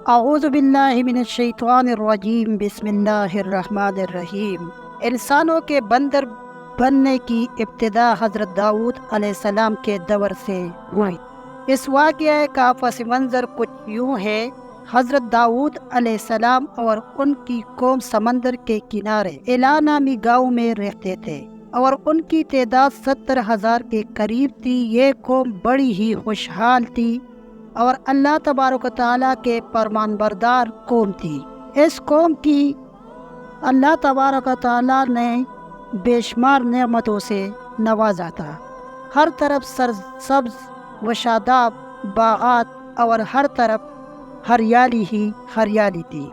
اعوذ باللہ من الشیطان الرجیم، بسم اللہ الرحمن الرحیم۔ انسانوں کے بندر بننے کی ابتدا حضرت داؤد علیہ السلام کے دور سے ہوئی۔ اس واقعہ کا پس منظر کچھ یوں ہے۔ حضرت داؤد علیہ السلام اور ان کی قوم سمندر کے کنارے ایلا نامی گاؤں میں رہتے تھے اور ان کی تعداد 70,000 کے قریب تھی۔ یہ قوم بڑی ہی خوشحال تھی اور اللہ تبارک و تعالیٰ کے فرمان بردار قوم تھی۔ اس قوم کی اللہ تبارک و تعالیٰ نے بے شمار نعمتوں سے نوازا تھا۔ ہر طرف سرسبز و شاداب باغات اور ہر طرف ہریالی ہی ہریالی تھی،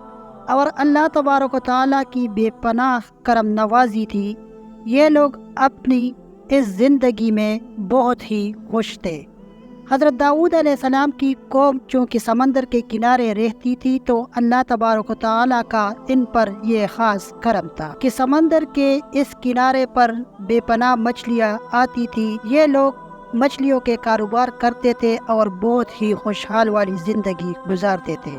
اور اللہ تبارک و تعالیٰ کی بے پناہ کرم نوازی تھی۔ یہ لوگ اپنی اس زندگی میں بہت ہی خوش تھے۔ حضرت داؤد علیہ السلام کی قوم چونکہ سمندر کے کنارے رہتی تھی تو اللہ تبارک و تعالیٰ کا ان پر یہ خاص کرم تھا کہ سمندر کے اس کنارے پر بے پناہ مچھلیاں آتی تھی۔ یہ لوگ مچھلیوں کے کاروبار کرتے تھے اور بہت ہی خوشحال والی زندگی گزارتے تھے۔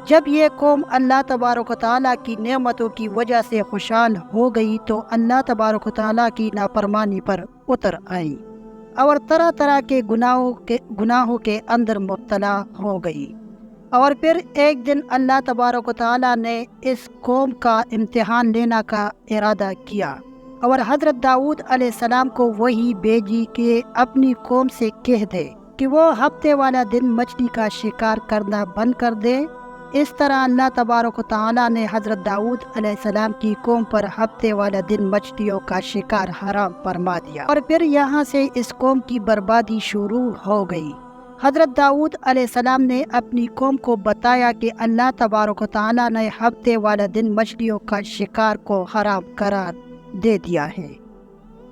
جب یہ قوم اللہ تبارک و تعالیٰ کی نعمتوں کی وجہ سے خوشحال ہو گئی تو اللہ تبارک و تعالیٰ کی نافرمانی پر اتر آئی اور طرح طرح کے گناہوں کے اندر مبتلا ہو گئی۔ اور پھر ایک دن اللہ تبارک و تعالیٰ نے اس قوم کا امتحان لینا کا ارادہ کیا اور حضرت داؤد علیہ السلام کو وحی بھیجی کہ اپنی قوم سے کہہ دے کہ وہ ہفتے والا دن مچھلی کا شکار کرنا بند کر دے۔ اس طرح اللہ تبارک و تعالیٰ نے حضرت داؤد علیہ السلام کی قوم پر ہفتے والا دن مچھلیوں کا شکار حرام فرما دیا، اور پھر یہاں سے اس قوم کی بربادی شروع ہو گئی۔ حضرت داؤد علیہ السلام نے اپنی قوم کو بتایا کہ اللہ تبارک و تعالیٰ نے ہفتے والا دن مچھلیوں کا شکار کو حرام قرار دے دیا ہے۔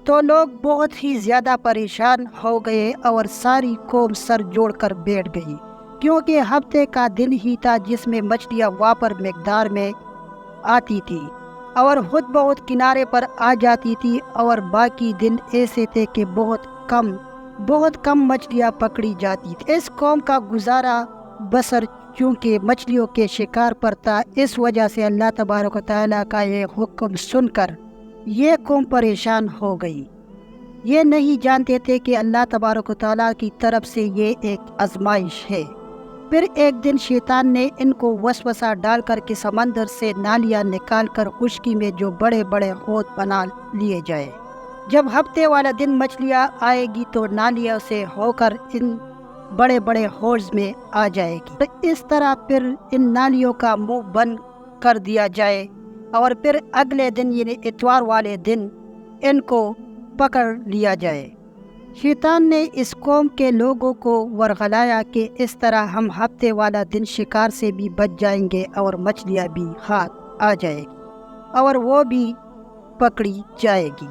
تو لوگ بہت ہی زیادہ پریشان ہو گئے اور ساری قوم سر جوڑ کر بیٹھ گئی، کیونکہ ہفتے کا دن ہی تھا جس میں مچھلیاں وافر مقدار میں آتی تھی اور خود بہت کنارے پر آ جاتی تھی، اور باقی دن ایسے تھے کہ بہت کم مچھلیاں پکڑی جاتی تھی۔ اس قوم کا گزارا بسر چونکہ مچھلیوں کے شکار پر تھا، اس وجہ سے اللہ تبارک و تعالیٰ کا یہ حکم سن کر یہ قوم پریشان ہو گئی۔ یہ نہیں جانتے تھے کہ اللہ تبارک و تعالیٰ کی طرف سے یہ ایک آزمائش ہے۔ پھر ایک دن شیطان نے ان کو وسوسہ ڈال کر کہ سمندر سے نالیاں نکال کر خشکی میں جو بڑے بڑے حوض بنا لیے جائے۔ جب ہفتے والا دن مچھلیاں آئے گی تو نالیوں سے ہو کر ان بڑے بڑے حوض میں آ جائے گی، تو اس طرح پھر ان نالیوں کا منہ بند کر دیا جائے، اور پھر اگلے دن یعنی اتوار والے دن ان کو پکڑ لیا جائے۔ شیطان نے اس قوم کے لوگوں کو ورغلایا کہ اس طرح ہم ہفتے والا دن شکار سے بھی بچ جائیں گے اور مچھلیاں بھی ہاتھ آ جائے گی اور وہ بھی پکڑی جائے گی۔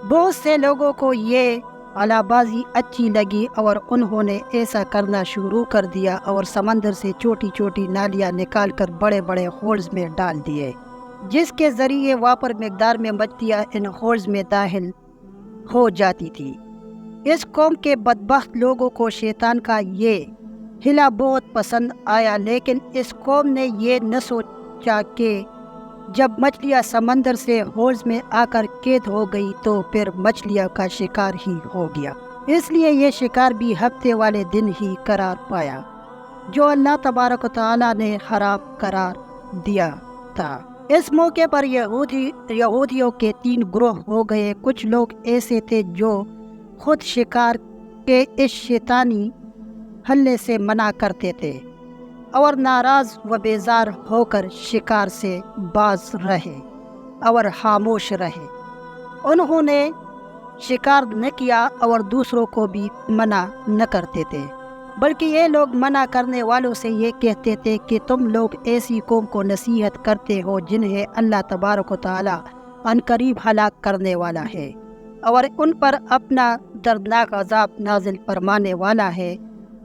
بہت سے لوگوں کو یہ علا بازی اچھی لگی اور انہوں نے ایسا کرنا شروع کر دیا اور سمندر سے چھوٹی چھوٹی نالیاں نکال کر بڑے بڑے حوض میں ڈال دیے، جس کے ذریعے وافر مقدار میں مچھلیاں ان حوض میں داخل ہو جاتی تھی۔ اس قوم کے بدبخت لوگوں کو شیطان کا یہ حیلہ بہت پسند آیا، لیکن اس قوم نے یہ نہ سوچا کہ جب مچھلیاں سمندر سے حوض میں آ کر قید ہو گئی تو پھر مچھلیاں کا شکار ہی ہو گیا، اس لیے یہ شکار بھی ہفتے والے دن ہی قرار پایا جو اللہ تبارک و تعالیٰ نے حرام قرار دیا تھا۔ اس موقع پر یہودیوں کے 3 گروہ ہو گئے۔ کچھ لوگ ایسے تھے جو خود شکار کے اس شیطانی حملے سے منع کرتے تھے اور ناراض و بیزار ہو کر شکار سے باز رہے اور خاموش رہے۔ انہوں نے شکار نہ کیا اور دوسروں کو بھی منع نہ کرتے تھے، بلکہ یہ لوگ منع کرنے والوں سے یہ کہتے تھے کہ تم لوگ ایسی قوم کو نصیحت کرتے ہو جنہیں اللہ تبارک و تعالیٰ عنقریب ہلاک کرنے والا ہے اور ان پر اپنا دردناک عذاب نازل فرمانے والا ہے۔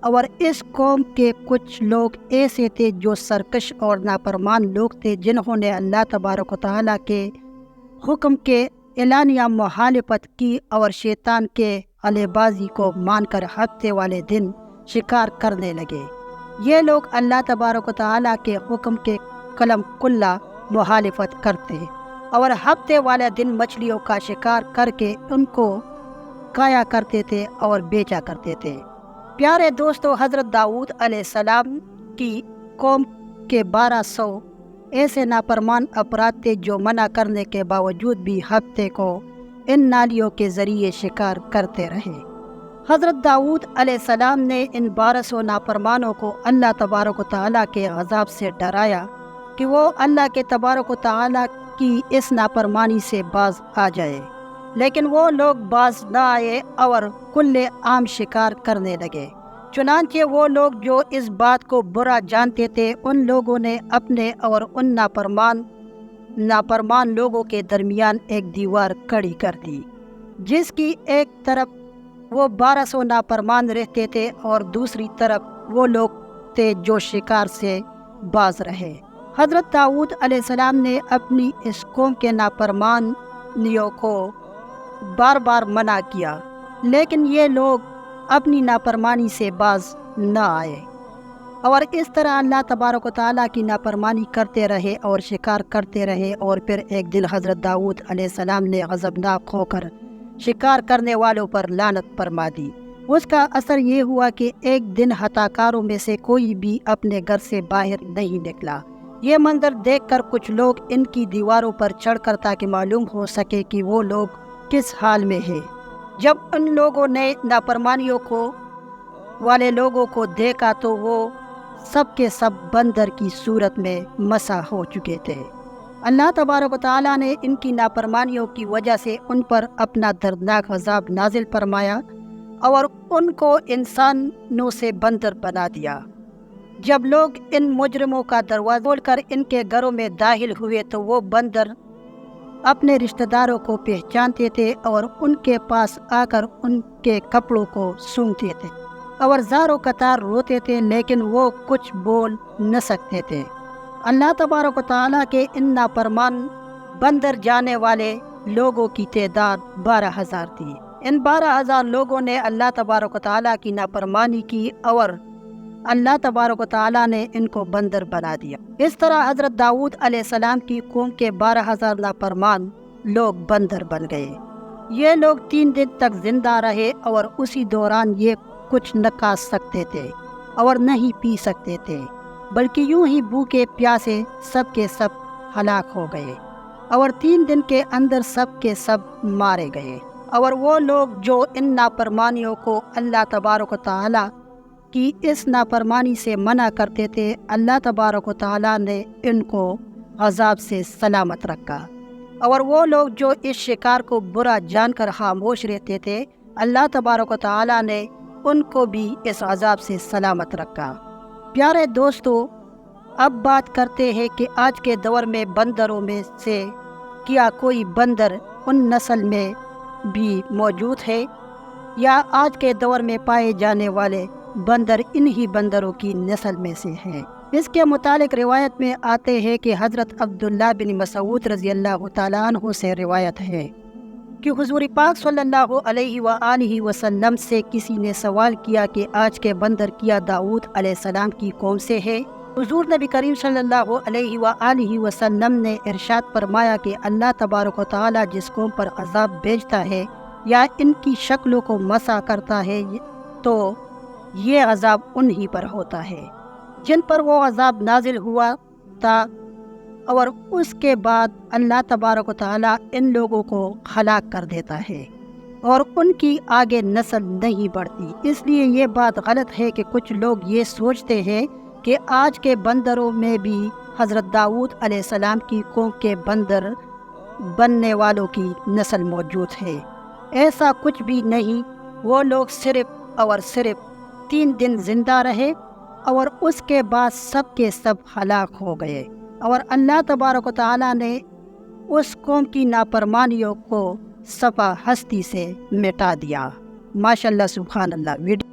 اور اس قوم کے کچھ لوگ ایسے تھے جو سرکش اور نافرمان لوگ تھے، جنہوں نے اللہ تبارک و تعالیٰ کے حکم کے اعلانیہ مخالفت کی اور شیطان کے علیہ بازی کو مان کر ہفتے والے دن شکار کرنے لگے۔ یہ لوگ اللہ تبارک و تعالیٰ کے حکم کے کلم کلا مخالفت کرتے اور ہفتے والے دن مچھلیوں کا شکار کر کے ان کو کھایا کرتے تھے اور بیچا کرتے تھے۔ پیارے دوستو، حضرت داؤد علیہ السلام کی قوم کے 1200 ایسے نافرمان افراد تھے جو منع کرنے کے باوجود بھی ہفتے کو ان نالیوں کے ذریعے شکار کرتے رہے۔ حضرت داؤد علیہ السلام نے ان 1200 نافرمانوں کو اللہ تبارک و تعالیٰ کے عذاب سے ڈرایا کہ وہ اللہ کے تبارک و تعالیٰ کی اس نافرمانی سے باز آ جائے، لیکن وہ لوگ باز نہ آئے اور کھلے عام شکار کرنے لگے۔ چنانچہ وہ لوگ جو اس بات کو برا جانتے تھے، ان لوگوں نے اپنے اور ان نافرمان لوگوں کے درمیان ایک دیوار کھڑی کر دی، جس کی ایک طرف وہ 1200 نافرمان رہتے تھے اور دوسری طرف وہ لوگ تھے جو شکار سے باز رہے۔ حضرت داؤد علیہ السلام نے اپنی اس قوم کے نافرمانیوں کو بار بار منع کیا، لیکن یہ لوگ اپنی نافرمانی سے باز نہ آئے اور اس طرح اللہ تبارک و تعالیٰ کی نافرمانی کرتے رہے اور شکار کرتے رہے۔ اور پھر ایک دن حضرت داؤد علیہ السلام نے غضبناک ہو کر شکار کرنے والوں پر لعنت فرما دی۔ اس کا اثر یہ ہوا کہ ایک دن ہتھیاروں میں سے کوئی بھی اپنے گھر سے باہر نہیں نکلا۔ یہ منظر دیکھ کر کچھ لوگ ان کی دیواروں پر چڑھ کر تاکہ معلوم ہو سکے کہ وہ لوگ کس حال میں ہے۔ جب ان لوگوں نے نافرمانیوں والے لوگوں کو دیکھا تو وہ سب کے سب بندر کی صورت میں مسح ہو چکے تھے۔ اللہ تبارک و تعالیٰ نے ان کی نافرمانیوں کی وجہ سے ان پر اپنا دردناک عذاب نازل فرمایا اور ان کو انسانوں سے بندر بنا دیا۔ جب لوگ ان مجرموں کا دروازہ کھول کر ان کے گھروں میں داخل ہوئے تو وہ بندر اپنے رشتہ داروں کو پہچانتے تھے اور ان کے پاس آ کر ان کے کپڑوں کو سونگھتے تھے اور زاروں قطار روتے تھے، لیکن وہ کچھ بول نہ سکتے تھے۔ اللہ تبارک و تعالیٰ کے ان نافرمان بندر جانے والے لوگوں کی تعداد 12,000 تھی۔ ان 12,000 لوگوں نے اللہ تبارک و تعالیٰ کی نافرمانی کی اور اللہ تبارک و تعالیٰ نے ان کو بندر بنا دیا۔ اس طرح حضرت داؤد علیہ السلام کی قوم کے 12,000 نافرمان لوگ بندر بن گئے۔ یہ لوگ 3 دن تک زندہ رہے اور اسی دوران یہ کچھ نہ کھا سکتے تھے اور نہ ہی پی سکتے تھے، بلکہ یوں ہی بھوکے پیاسے سب کے سب ہلاک ہو گئے اور 3 دن کے اندر سب کے سب مارے گئے۔ اور وہ لوگ جو ان نافرمانیوں کو اللہ تبارک و تعالیٰ کی اس نافرمانی سے منع کرتے تھے، اللہ تبارک و تعالیٰ نے ان کو عذاب سے سلامت رکھا۔ اور وہ لوگ جو اس شکار کو برا جان کر خاموش رہتے تھے، اللہ تبارک و تعالیٰ نے ان کو بھی اس عذاب سے سلامت رکھا۔ پیارے دوستو، اب بات کرتے ہیں کہ آج کے دور میں بندروں میں سے کیا کوئی بندر ان نسل میں بھی موجود ہے یا آج کے دور میں پائے جانے والے بندر انہی بندروں کی نسل میں سے ہیں؟ اس کے متعلق روایت میں آتے ہیں کہ حضرت عبداللہ بن مسعود رضی اللہ تعالیٰ عنہ سے روایت ہے کہ حضور پاک صلی اللہ علیہ وآلہ وسلم سے کسی نے سوال کیا کہ آج کے بندر کیا داؤد علیہ السلام کی قوم سے ہے؟ حضور نبی کریم صلی اللہ علیہ وآلہ وسلم نے ارشاد فرمایا کہ اللہ تبارک و تعالیٰ جس قوم پر عذاب بھیجتا ہے یا ان کی شکلوں کو مسح کرتا ہے تو یہ عذاب انہی پر ہوتا ہے جن پر وہ عذاب نازل ہوا تھا، اور اس کے بعد اللہ تبارک و تعالیٰ ان لوگوں کو ہلاک کر دیتا ہے اور ان کی آگے نسل نہیں بڑھتی۔ اس لیے یہ بات غلط ہے کہ کچھ لوگ یہ سوچتے ہیں کہ آج کے بندروں میں بھی حضرت داؤد علیہ السلام کی قوم کے بندر بننے والوں کی نسل موجود ہے۔ ایسا کچھ بھی نہیں۔ وہ لوگ صرف اور صرف 3 دن زندہ رہے اور اس کے بعد سب کے سب ہلاک ہو گئے اور اللہ تبارک و تعالیٰ نے اس قوم کی نافرمانیوں کو صفحہ ہستی سے مٹا دیا۔ ماشاءاللہ، سبحان اللہ۔